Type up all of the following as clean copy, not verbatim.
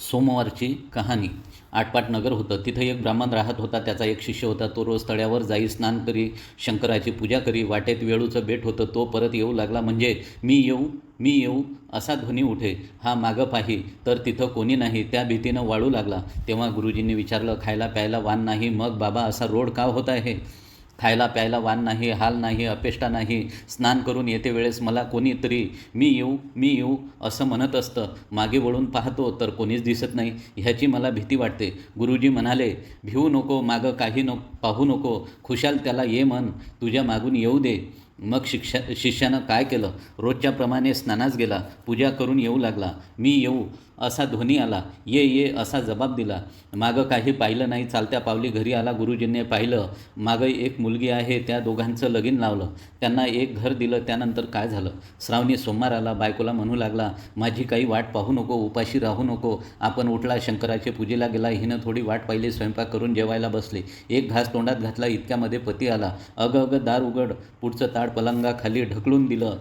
सोमवारची कहाणी. आटपाट नगर होतं. तिथं एक ब्राह्मण राहत होता. त्याचा एक शिष्य होता. तो रोज तळ्यावर जाई, स्नान करी, शंकराची पूजा करी. वाटेत वेळूचं बेट होतं. तो परत येऊ लागला म्हणजे मी येऊ, मी येऊ असा ध्वनी उठे. हा मागं पाही तर तिथं कोणी नाही. त्या भीतीनं वाळू लागला. तेव्हा गुरुजींनी विचारलं, खायला प्यायला वाण नाही, मग बाबा असा रोड का होत आहे? खायला प्यायला वाण नाही, हाल नाही, अपेष्टा नाही. स्नान करून येते वेळेस मला कोणीतरी मी येऊ, मी येऊ असं म्हणत असतं. मागे वळून पाहतो तर कोणीच दिसत नाही. ह्याची मला भीती वाटते. गुरुजी म्हणाले, भिवू नको, मागं काही पाहू नको, खुशाल त्याला ये म्हण, तुझ्या मागून येऊ दे. मग शिष्यानं काय केलं? रोजच्याप्रमाणे स्नानास गेला. पूजा करून येऊ लागला. मी येऊ असा ध्वनी आला. ये ये असा जबाब दिला. मागं काही पाहिलं नाही. चालत्या पावली घरी आला. गुरुजींनी पाहिलं, मागं एक मुलगी आहे. त्या दोघांचं लगीन लावलं. त्यांना एक घर दिलं. त्यानंतर काय झालं? श्रावणी सोमवार आला. बायकोला म्हणू लागला, माझी काही वाट पाहू नको, उपाशी राहू नको. आपण उठला, शंकराच्या पूजेला गेला. हिनं थोडी वाट पाहिली, स्वयंपाक करून जेवायला बसले. एक घास तोंडात घातला. इतक्यामध्ये पती आला. अगं दार उघड. पुढचं ताड पलंगाखाली ढकलून दिलं.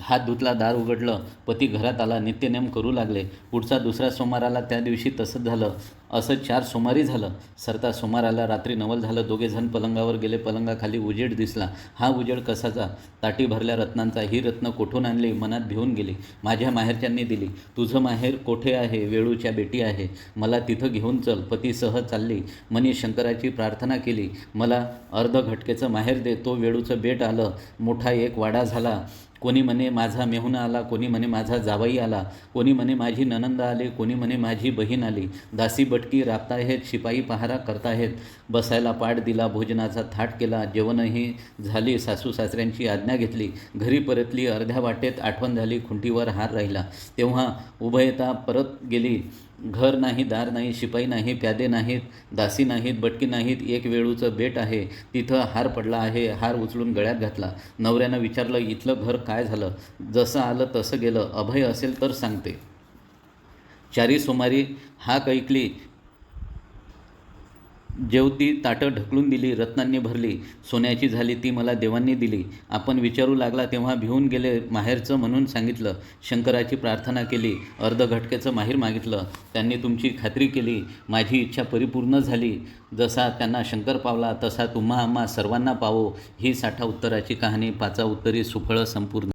हात धुतला, दार उघडलं. पती घरात आला. नित्यनेम करू लागले. पुढचा दुसरा सोमवार आला. त्या दिवशी तसंच झालं. असं 4 सोमवारी झालं. सरता सोमवार आला. रात्री नवल झालं. दोघेजण पलंगावर गेले. पलंगाखाली उजेड दिसला. हा उजेड कसाचा? ताटी भरल्या रत्नांचा. ही रत्न कोठून आणली? मनात भिवून गेली. माझ्या माहेरच्यांनी दिली. तुझं माहेर कोठे आहे? वेळूच्या बेटी आहे. मला तिथं घेऊन चल. पतीसह चालली. मनी शंकराची प्रार्थना केली. मला अर्ध घटकेचं माहेर दे. तो वेळूचं बेट आलं. मोठा एक वाडा झाला. कोणी म्हणे माझा मेहुणा आला, कोणी म्हणे माझा जावई आला, कोणी म्हणे माझी ननंद आली, कोणी म्हणे माझी बहीण आली. दासी बटकी राबताहेत, शिपाई पहारा करताहेत. बसायला पाट दिला, भोजनाचा थाट केला. जेवणही झाली. सासू सासऱ्यांची आज्ञा घेतली. घरी परतली. अर्ध्या वाटेत आठवण झाली. खुंटीवर हार राहिला. तेव्हा उभयता परत गेली. घर नाही, दार नाही, शिपाई नाही, प्यादे नाहीत, दासी नाहीत, बटकी नाहीत. एक वेळूचं बेट आहे. तिथं हार पडला आहे. हार उचलून गळ्यात घातला. नवऱ्यानं विचारलं, इथलं घर काय झालं? जसं आलं तसं गेलं. अभय असेल तर सांगते. 4 सोमवारी हाक ऐकली. जेवती ताटं ढकलून दिली. रत्नांनी भरली. सोन्याची झाली. ती मला देवांनी दिली. आपण विचारू लागला तेव्हा भिवून गेले. माहेरचं म्हणून सांगितलं. शंकराची प्रार्थना केली. अर्ध घटकेचं माहेर मागितलं. त्यांनी तुमची खात्री केली. माझी इच्छा परिपूर्ण झाली. जसा त्यांना शंकर पावला तसा तुम्हा आम्हा सर्वांना पावो. ही 60 उत्तराची कहाणी. 5 उत्तरी सुफळ संपूर्ण.